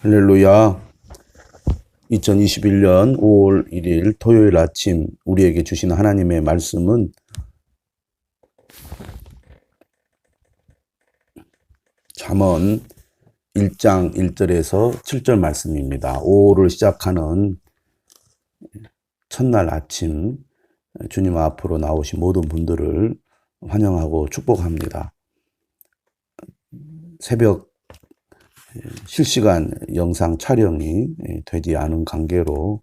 할렐루야. 2021년 5월 1일 토요일 아침 우리에게 주신 하나님의 말씀은 잠언 1장 1절에서 7절 말씀입니다. 5월을 시작하는 첫날 아침 주님 앞으로 나오신 모든 분들을 환영하고 축복합니다. 새벽 실시간 영상 촬영이 되지 않은 관계로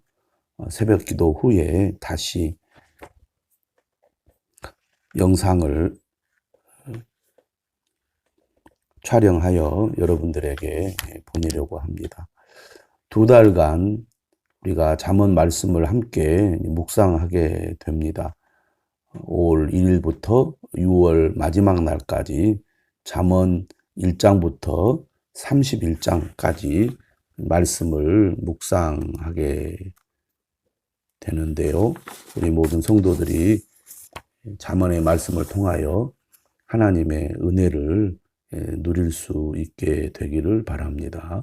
새벽 기도 후에 다시 영상을 촬영하여 여러분들에게 보내려고 합니다. 2달간 우리가 잠언 말씀을 함께 묵상하게 됩니다. 5월 1일부터 6월 마지막 날까지 잠언 1장부터 31장까지 말씀을 묵상하게 되는데요. 우리 모든 성도들이 잠언의 말씀을 통하여 하나님의 은혜를 누릴 수 있게 되기를 바랍니다.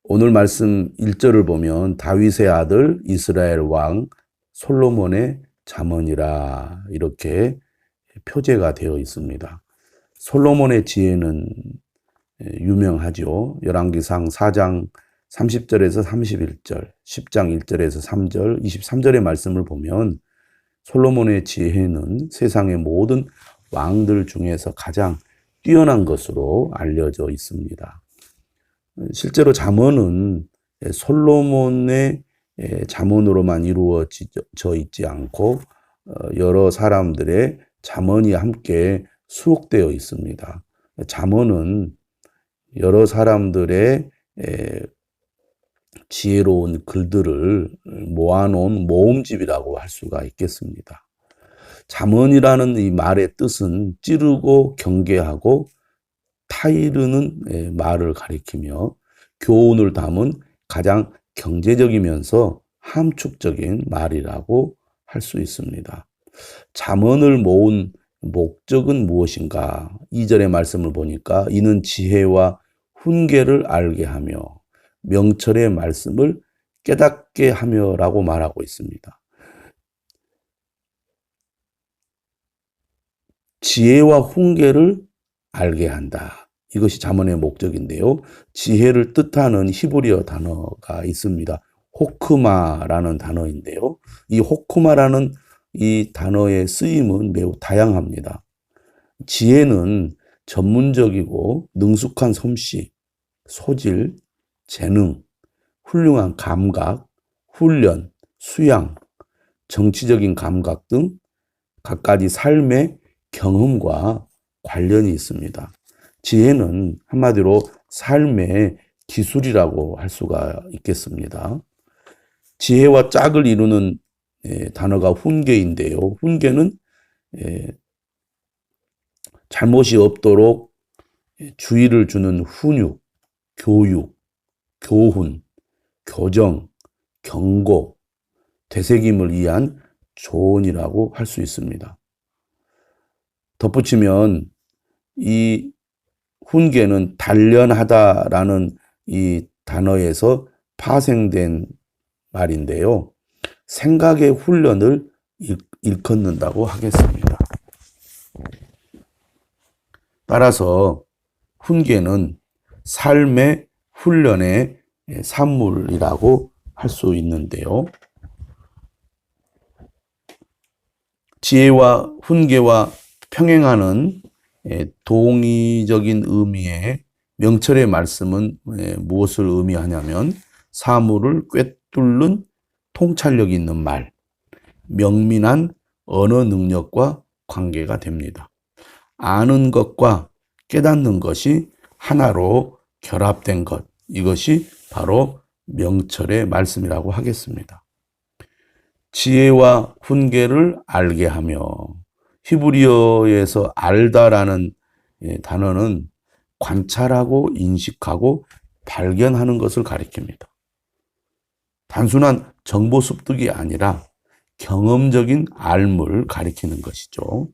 오늘 말씀 1절을 보면 다윗의 아들 이스라엘 왕 솔로몬의 잠언이라 이렇게 표제가 되어 있습니다. 솔로몬의 지혜는 유명하죠. 열왕기상 4장 30절에서 31절, 10장 1절에서 3절, 23절의 말씀을 보면 솔로몬의 지혜는 세상의 모든 왕들 중에서 가장 뛰어난 것으로 알려져 있습니다. 실제로 잠언은 솔로몬의 잠언으로만 이루어져 있지 않고 여러 사람들의 잠언이 함께 수록되어 있습니다. 잠언은 여러 사람들의 지혜로운 글들을 모아놓은 모음집이라고 할 수가 있겠습니다. 잠언이라는 이 말의 뜻은 찌르고 경계하고 타이르는 말을 가리키며 교훈을 담은 가장 경제적이면서 함축적인 말이라고 할 수 있습니다. 잠언을 모은 목적은 무엇인가? 2절의 말씀을 보니까 이는 지혜와 훈계를 알게 하며 명철의 말씀을 깨닫게 하며라고 말하고 있습니다. 지혜와 훈계를 알게 한다. 이것이 잠언의 목적인데요. 지혜를 뜻하는 히브리어 단어가 있습니다. 호크마라는 단어인데요. 이 호크마라는 이 단어의 쓰임은 매우 다양합니다. 지혜는 전문적이고 능숙한 솜씨, 소질, 재능, 훌륭한 감각, 훈련, 수양, 정치적인 감각 등 갖가지 삶의 경험과 관련이 있습니다. 지혜는 한마디로 삶의 기술이라고 할 수가 있겠습니다. 지혜와 짝을 이루는 단어가 훈계인데요. 훈계는 잘못이 없도록 주의를 주는 훈육, 교육, 교훈, 교정, 경고, 되새김을 위한 조언이라고 할 수 있습니다. 덧붙이면 이 훈계는 단련하다라는 이 단어에서 파생된 말인데요. 생각의 훈련을 일컫는다고 하겠습니다. 따라서 훈계는 삶의 훈련의 산물이라고 할 수 있는데요. 지혜와 훈계와 평행하는 동의적인 의미의 명철의 말씀은 무엇을 의미하냐면 사물을 꿰뚫는 통찰력 있는 말, 명민한 언어 능력과 관계가 됩니다. 아는 것과 깨닫는 것이 하나로 결합된 것, 이것이 바로 명철의 말씀이라고 하겠습니다. 지혜와 훈계를 알게 하며 히브리어에서 알다라는 단어는 관찰하고 인식하고 발견하는 것을 가리킵니다. 단순한 정보 습득이 아니라 경험적인 알을 가리키는 것이죠.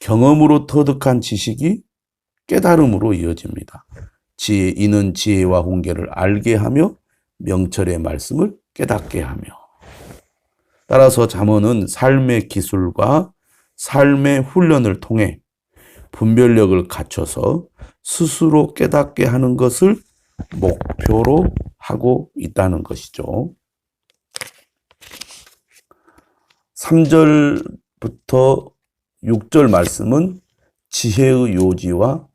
경험으로 터득한 지식이 깨달음으로 이어집니다. 이는 지혜와 훈계를 알게 하며 명철의 말씀을 깨닫게 하며. 따라서 잠언은 삶의 기술과 삶의 훈련을 통해 분별력을 갖춰서 스스로 깨닫게 하는 것을 목표로 하고 있다는 것이죠. 3절부터 6절 말씀은 지혜의 요지와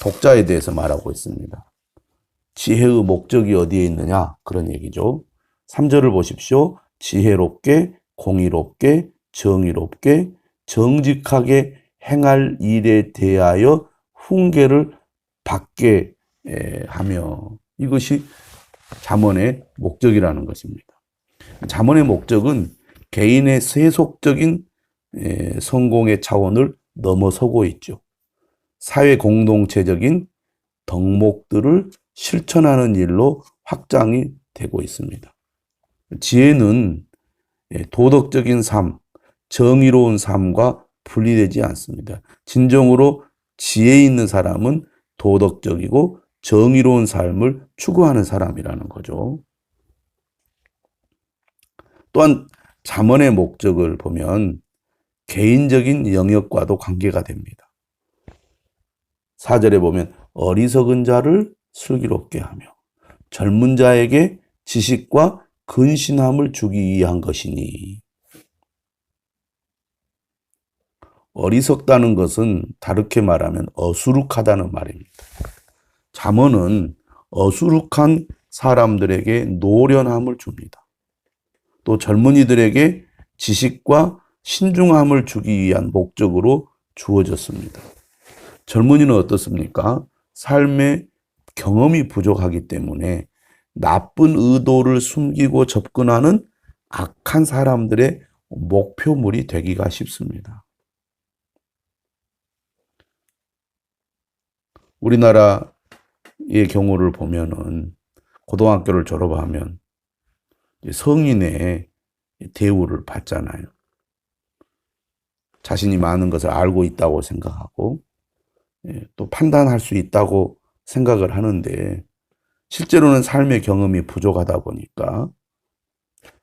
독자에 대해서 말하고 있습니다. 지혜의 목적이 어디에 있느냐? 그런 얘기죠. 3절을 보십시오. 지혜롭게, 공의롭게, 정의롭게, 정직하게 행할 일에 대하여 훈계를 받게 하며, 이것이 잠언의 목적이라는 것입니다. 잠언의 목적은 개인의 세속적인 성공의 차원을 넘어서고 있죠. 사회 공동체적인 덕목들을 실천하는 일로 확장이 되고 있습니다. 지혜는 도덕적인 삶, 정의로운 삶과 분리되지 않습니다. 진정으로 지혜 있는 사람은 도덕적이고 정의로운 삶을 추구하는 사람이라는 거죠. 또한 잠언의 목적을 보면 개인적인 영역과도 관계가 됩니다. 4절에 보면 어리석은 자를 슬기롭게 하며 젊은 자에게 지식과 근신함을 주기 위한 것이니. 어리석다는 것은 다르게 말하면 어수룩하다는 말입니다. 잠언은 어수룩한 사람들에게 노련함을 줍니다. 또 젊은이들에게 지식과 신중함을 주기 위한 목적으로 주어졌습니다. 젊은이는 어떻습니까? 삶의 경험이 부족하기 때문에 나쁜 의도를 숨기고 접근하는 악한 사람들의 목표물이 되기가 쉽습니다. 우리나라의 경우를 보면은 고등학교를 졸업하면 성인의 대우를 받잖아요. 자신이 많은 것을 알고 있다고 생각하고 또 판단할 수 있다고 생각을 하는데 실제로는 삶의 경험이 부족하다 보니까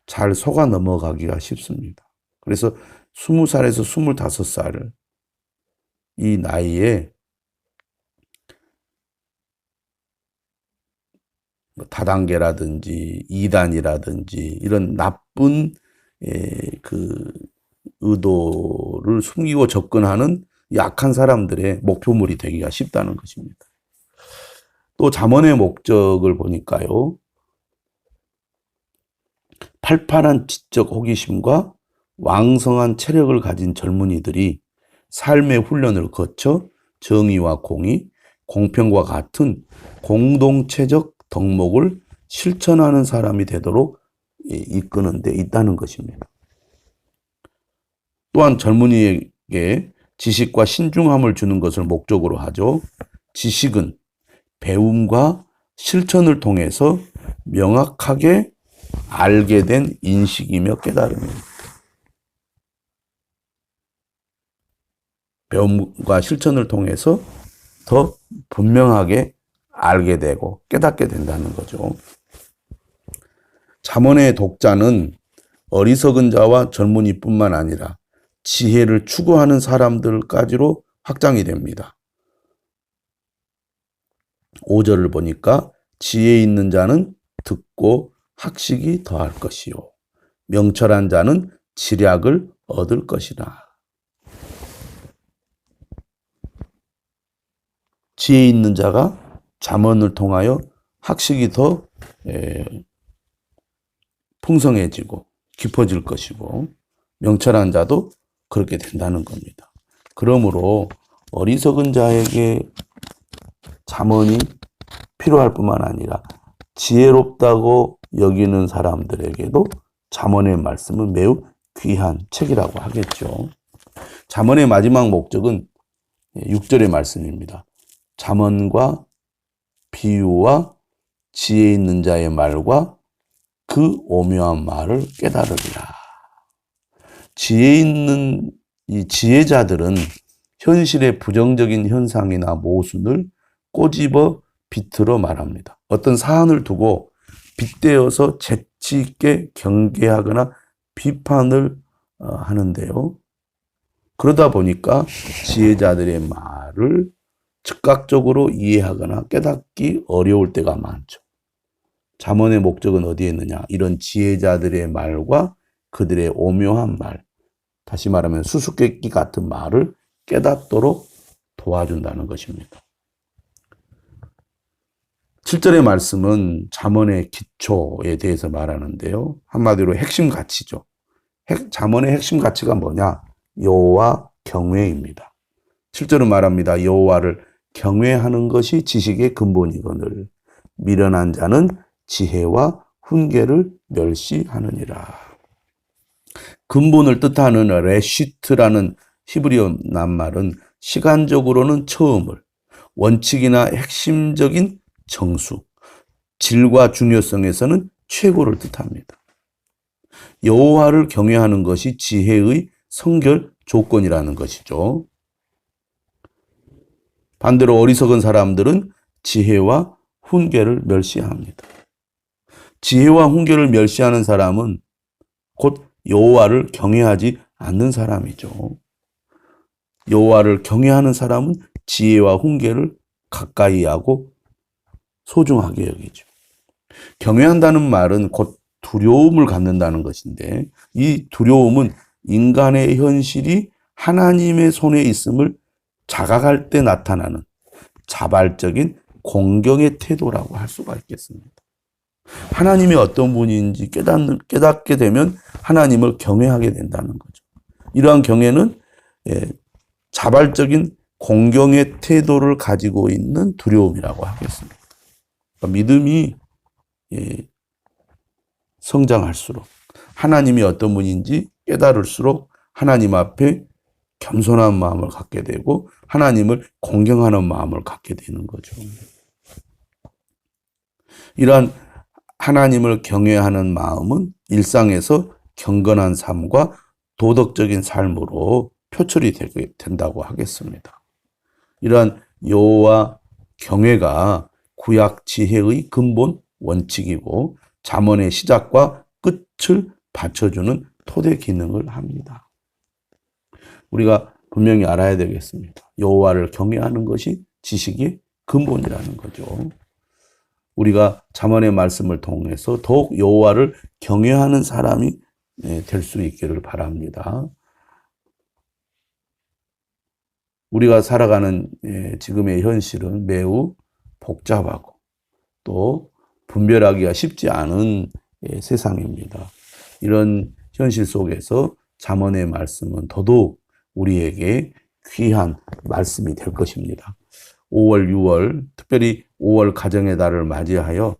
잘 속아 넘어가기가 쉽습니다. 그래서 20살에서 25살 이 나이에 다단계라든지 이단이라든지 이런 나쁜 그 의도를 숨기고 접근하는 약한 사람들의 목표물이 되기가 쉽다는 것입니다. 또 잠언의 목적을 보니까요. 팔팔한 지적 호기심과 왕성한 체력을 가진 젊은이들이 삶의 훈련을 거쳐 정의와 공의, 공평과 같은 공동체적 덕목을 실천하는 사람이 되도록 이끄는 데 있다는 것입니다. 또한 젊은이에게 지식과 신중함을 주는 것을 목적으로 하죠. 지식은 배움과 실천을 통해서 명확하게 알게 된 인식이며 깨달음입니다. 배움과 실천을 통해서 더 분명하게 알게 되고 깨닫게 된다는 거죠. 잠언의 독자는 어리석은 자와 젊은이뿐만 아니라 지혜를 추구하는 사람들까지로 확장이 됩니다. 5절을 보니까 지혜 있는 자는 듣고 학식이 더할 것이요 명철한 자는 지략을 얻을 것이라. 지혜 있는 자가 잠언을 통하여 학식이 더 풍성해지고 깊어질 것이고 명철한 자도 그렇게 된다는 겁니다. 그러므로 어리석은 자에게 잠언이 필요할 뿐만 아니라 지혜롭다고 여기는 사람들에게도 잠언의 말씀은 매우 귀한 책이라고 하겠죠. 잠언의 마지막 목적은 6절의 말씀입니다. 잠언과 비유와 지혜 있는 자의 말과 그 오묘한 말을 깨달으리라. 지혜 있는 이 지혜자들은 현실의 부정적인 현상이나 모순을 꼬집어 비틀어 말합니다. 어떤 사안을 두고 빗대어서 재치 있게 경계하거나 비판을 하는데요. 그러다 보니까 지혜자들의 말을 즉각적으로 이해하거나 깨닫기 어려울 때가 많죠. 잠언의 목적은 어디에 있느냐? 이런 지혜자들의 말과 그들의 오묘한 말, 다시 말하면 수수께끼 같은 말을 깨닫도록 도와준다는 것입니다. 7절의 말씀은 잠언의 기초에 대해서 말하는데요. 한마디로 핵심 가치죠. 잠언의 핵심 가치가 뭐냐? 여호와 경외입니다. 7절은 말합니다. 여호와를 경외하는 것이 지식의 근본이거늘 미련한 자는 지혜와 훈계를 멸시하느니라. 근본을 뜻하는 레시트라는 히브리어 낱말은 시간적으로는 처음을, 원칙이나 핵심적인 정수, 질과 중요성에서는 최고를 뜻합니다. 여호와를 경외하는 것이 지혜의 성결 조건이라는 것이죠. 반대로 어리석은 사람들은 지혜와 훈계를 멸시합니다. 지혜와 훈계를 멸시하는 사람은 곧 여호와를 경외하지 않는 사람이죠. 여호와를 경외하는 사람은 지혜와 훈계를 가까이 하고 소중하게 여기죠. 경외한다는 말은 곧 두려움을 갖는다는 것인데 이 두려움은 인간의 현실이 하나님의 손에 있음을 자각할 때 나타나는 자발적인 공경의 태도라고 할 수가 있겠습니다. 하나님이 어떤 분인지 깨닫게 되면 하나님을 경외하게 된다는 거죠. 이러한 경외는 자발적인 공경의 태도를 가지고 있는 두려움이라고 하겠습니다. 그러니까 믿음이 성장할수록 하나님이 어떤 분인지 깨달을수록 하나님 앞에 겸손한 마음을 갖게 되고 하나님을 공경하는 마음을 갖게 되는 거죠. 이러한 하나님을 경외하는 마음은 일상에서 경건한 삶과 도덕적인 삶으로 표출이 된다고 하겠습니다. 이러한 여호와 경외가 구약 지혜의 근본 원칙이고 잠언의 시작과 끝을 받쳐주는 토대 기능을 합니다. 우리가 분명히 알아야 되겠습니다. 여호와를 경외하는 것이 지식의 근본이라는 거죠. 우리가 잠언의 말씀을 통해서 더욱 여호와를 경외하는 사람이 될 수 있기를 바랍니다. 우리가 살아가는 지금의 현실은 매우 복잡하고 또 분별하기가 쉽지 않은 세상입니다. 이런 현실 속에서 잠언의 말씀은 더더욱 우리에게 귀한 말씀이 될 것입니다. 5월, 6월, 특별히 5월 가정의 달을 맞이하여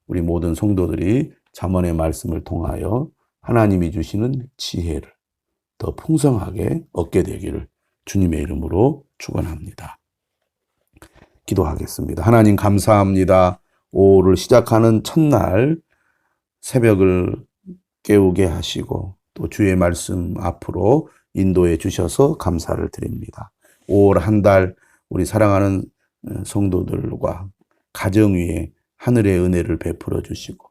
우리 모든 성도들이 잠언의 말씀을 통하여 하나님이 주시는 지혜를 더 풍성하게 얻게 되기를 주님의 이름으로 축원합니다. 기도하겠습니다. 하나님 감사합니다. 5월을 시작하는 첫날 새벽을 깨우게 하시고 또 주의 말씀 앞으로 인도해 주셔서 감사를 드립니다. 5월 한 달 우리 사랑하는 성도들과 가정 위에 하늘의 은혜를 베풀어 주시고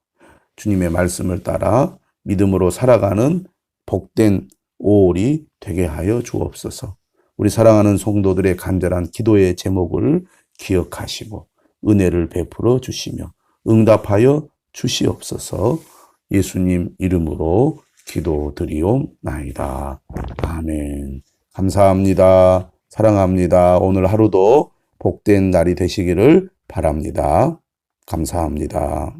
주님의 말씀을 따라 믿음으로 살아가는 복된 5월이 되게 하여 주옵소서. 우리 사랑하는 성도들의 간절한 기도의 제목을 기억하시고 은혜를 베풀어 주시며 응답하여 주시옵소서. 예수님 이름으로 기도드리옵나이다. 아멘. 감사합니다. 사랑합니다. 오늘 하루도 복된 날이 되시기를 바랍니다. 감사합니다.